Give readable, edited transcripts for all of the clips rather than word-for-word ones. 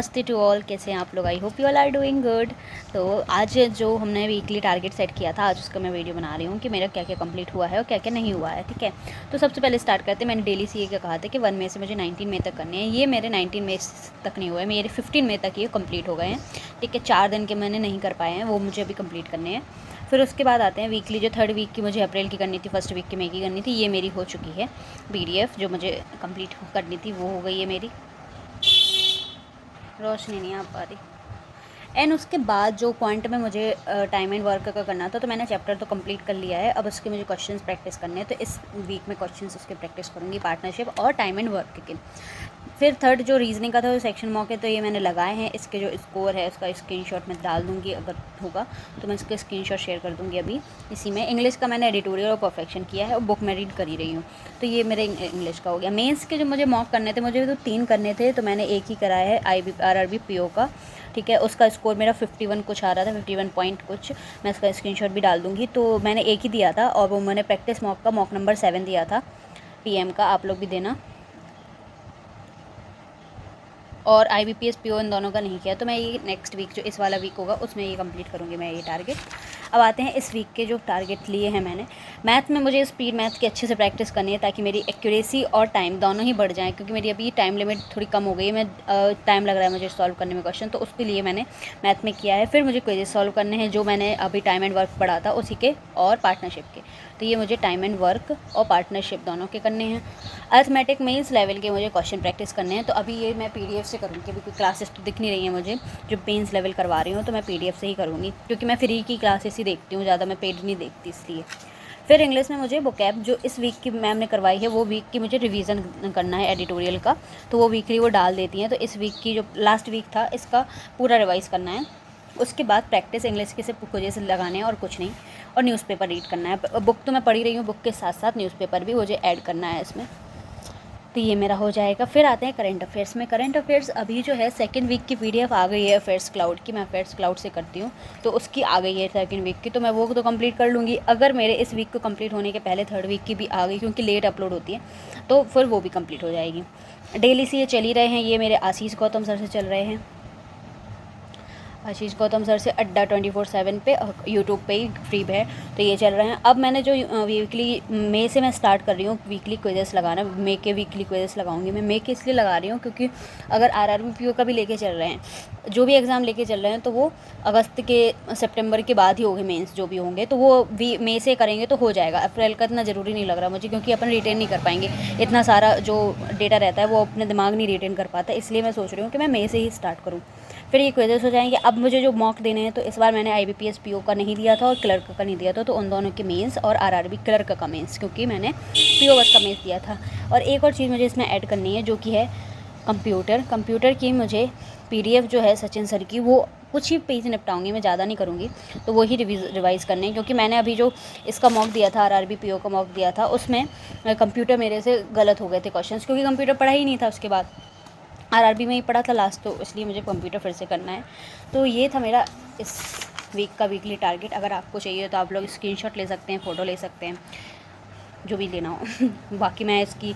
नमस्ते to all, कैसे हैं आप लोग? I hope you all are doing good. तो आज जो हमने वीकली टारगेट सेट किया था, आज उसका मैं वीडियो बना रही हूँ कि मेरा क्या क्या कंप्लीट हुआ है और क्या क्या नहीं हुआ है। ठीक है, तो सबसे पहले स्टार्ट करते हैं। मैंने डेली सीए का कहा था कि 1 मई से मुझे 19 मई तक करने हैं। ये मेरे 19 मई तक नहीं हुए हैं, मेरे 15 मई तक ये कंप्लीट हो गए हैं। ठीक है, 4 दिन के मैंने नहीं कर पाए हैं, वो मुझे अभी कंप्लीट करने हैं। फिर उसके बाद आते हैं वीकली, जो 3rd वीक की मुझे अप्रैल की करनी थी, 1st वीक की मई की करनी थी, ये मेरी हो चुकी है। PDF जो मुझे कंप्लीट करनी थी वो हो गई है मेरी। रोशनी नहीं आ पा रही। एंड उसके बाद जो पॉइंट में मुझे टाइम एंड वर्क का करना था, तो मैंने चैप्टर तो कंप्लीट कर लिया है। अब उसके मुझे क्वेश्चंस प्रैक्टिस करने हैं, तो इस वीक में क्वेश्चंस उसके प्रैक्टिस करूँगी, पार्टनरशिप और टाइम एंड वर्क के। फिर 3rd जो रीजनिंग का था वो सेक्शन मॉक है, तो ये मैंने लगाए हैं। इसके जो स्कोर है उसका स्क्रीनशॉट मैं डाल दूँगी, अगर होगा तो मैं इसका स्क्रीनशॉट शेयर कर दूँगी अभी इसी में। इंग्लिश का मैंने एडिटोरियल और परफेक्शन किया है और बुक मैं रीड कर ही रही हूँ, तो ये मेरे इंग्लिश का हो गया। मेंस के जो मुझे मॉक करने थे, मुझे तो 3 करने थे, तो मैंने एक ही कराया है, RRB PO का। ठीक है, उसका स्कोर मेरा 51 कुछ आ रहा था, 51 पॉइंट कुछ। मैं इसका स्क्रीनशॉट भी डाल दूँगी। तो मैंने एक ही दिया था और वो मैंने प्रैक्टिस मॉक का मॉक नंबर 7 दिया था PM का, आप लोग भी देना। और IBPS PO इन दोनों का नहीं किया, तो मैं ये नेक्स्ट वीक जो इस वाला वीक होगा उसमें ये कंप्लीट करूँगी मैं ये टारगेट। अब आते हैं इस वीक के जो टारगेट लिए हैं मैंने। मैथ में मुझे स्पीड मैथ की अच्छे से प्रैक्टिस करनी है, ताकि मेरी एक्यूरेसी और टाइम दोनों ही बढ़ जाएँ, क्योंकि मेरी अभी टाइम लिमिट थोड़ी कम हो गई है। मैं टाइम लग रहा है मुझे सॉल्व करने में क्वेश्चन, तो उसके लिए मैंने मैथ में किया है। फिर मुझे क्विज़ेस सॉल्व करने हैं, जो मैंने अभी टाइम एंड वर्क पढ़ा था उसी के, और पार्टनरशिप के। तो ये मुझे टाइम एंड वर्क और पार्टनरशिप दोनों के करने हैं। अर्थमेटिक मेंस लेवल के मुझे क्वेश्चन प्रैक्टिस करने हैं, तो अभी ये मैं PDF से करूँगी। अभी कोई क्लासेस तो दिख नहीं रही हैं मुझे जो मेंस लेवल करवा रही हूँ, तो मैं PDF से ही करूँगी, क्योंकि मैं फ्री की क्लासेस ही देखती हूँ, ज़्यादा मैं पेड नहीं देखती इसलिए। फिर इंग्लिश में मुझे वोकैब जो इस वीक की मैम ने करवाई है, वो वीक की मुझे रिवीजन करना है एडिटोरियल का, तो वो वीकली वो डाल देती हैं। तो इस वीक की जो लास्ट वीक था, इसका पूरा रिवाइज़ करना है। उसके बाद प्रैक्टिस इंग्लिश के सिर्फ कुछ लगाने हैं और कुछ नहीं, और न्यूज़पेपर रीड करना है। बुक तो मैं पढ़ी रही हूँ, बुक के साथ साथ न्यूज़पेपर भी मुझे ऐड करना है इसमें। तो ये मेरा हो जाएगा। फिर आते हैं करंट अफेयर्स में। करंट अफेयर्स अभी जो है 2nd वीक की PDF आ गई है अफेयर्स क्लाउड की, मैं अफेयर्स क्लाउड से करती हूँ, तो उसकी आ गई है 2nd वीक की, तो मैं वो तो कंप्लीट कर लूँगी। अगर मेरे इस वीक को कंप्लीट होने के पहले 3rd वीक की भी आ गई, क्योंकि लेट अपलोड होती है, तो फिर वो भी कंप्लीट हो जाएगी। डेली से ये चल ही रहे हैं, ये मेरे आशीष गौतम सर से चल रहे हैं। आशीष गौतम सर से अड्डा 24/7 पे यूट्यूब पे ही फ्री है, तो ये चल रहे हैं। अब मैंने जो वीकली मई से मैं स्टार्ट कर रही हूँ वीकली क्विजेस लगाना। मई के वीकली क्विजेस लगाऊंगी मैं। मई के इसलिए लगा रही हूँ क्योंकि अगर RRB PO का भी लेके चल रहे हैं, जो भी एग्ज़ाम लेके चल रहे हैं, तो वो अगस्त के सितंबर के बाद ही होंगे मेंस जो भी होंगे, तो वो मई से करेंगे तो हो जाएगा। अप्रैल का इतना ज़रूरी नहीं लग रहा मुझे, क्योंकि अपन रिटेन नहीं कर पाएंगे, इतना सारा जो डेटा रहता है वो अपने दिमाग नहीं रिटेन कर पाता, इसलिए मैं सोच रही हूँ कि मैं मई से ही स्टार्ट करूँ। फिर ये क्विजेस हो जाएंगे। अब मुझे जो मॉक देने हैं, तो इस बार मैंने IBPS PO का नहीं दिया था और क्लर्क का नहीं दिया था, तो उन दोनों के मेंस और RRB क्लर्क का मेंस, क्योंकि मैंने PO बस का मेंस दिया था। और एक और चीज़ मुझे इसमें ऐड करनी है, जो कि है कंप्यूटर की मुझे PDF जो है सचिन सर की, वो कुछ ही पेज निपटाऊंगी मैं, ज़्यादा नहीं करूँगी, तो वही रिवाइज़ करने हैं। क्योंकि मैंने अभी जो इसका मॉक दिया था, RRB PO का मॉक दिया था, उसमें कंप्यूटर मेरे से गलत हो गए थे क्वेश्चंस, क्योंकि कंप्यूटर पढ़ा ही नहीं था उसके बाद। RRB में ही पढ़ा था लास्ट, तो इसलिए मुझे कंप्यूटर फिर से करना है। तो ये था मेरा इस वीक का वीकली टारगेट। अगर आपको चाहिए तो आप लोग स्क्रीनशॉट ले सकते हैं, फ़ोटो ले सकते हैं, जो भी लेना हो। बाकी मैं इसकी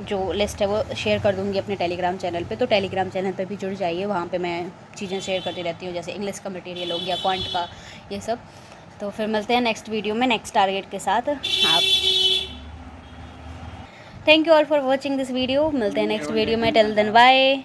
जो लिस्ट है वो शेयर कर दूँगी अपने टेलीग्राम चैनल पे, तो टेलीग्राम चैनल पे भी जुड़ जाइए, वहाँ पे मैं चीज़ें शेयर करती रहती हूँ, जैसे इंग्लिश का मटेरियल हो गया, क्वांट का, ये सब। तो फिर मिलते हैं नेक्स्ट वीडियो में नेक्स्ट टारगेट के साथ। आप thank you all for watching this video. मिलते हैं नेक्स्ट वीडियो में। Till then bye.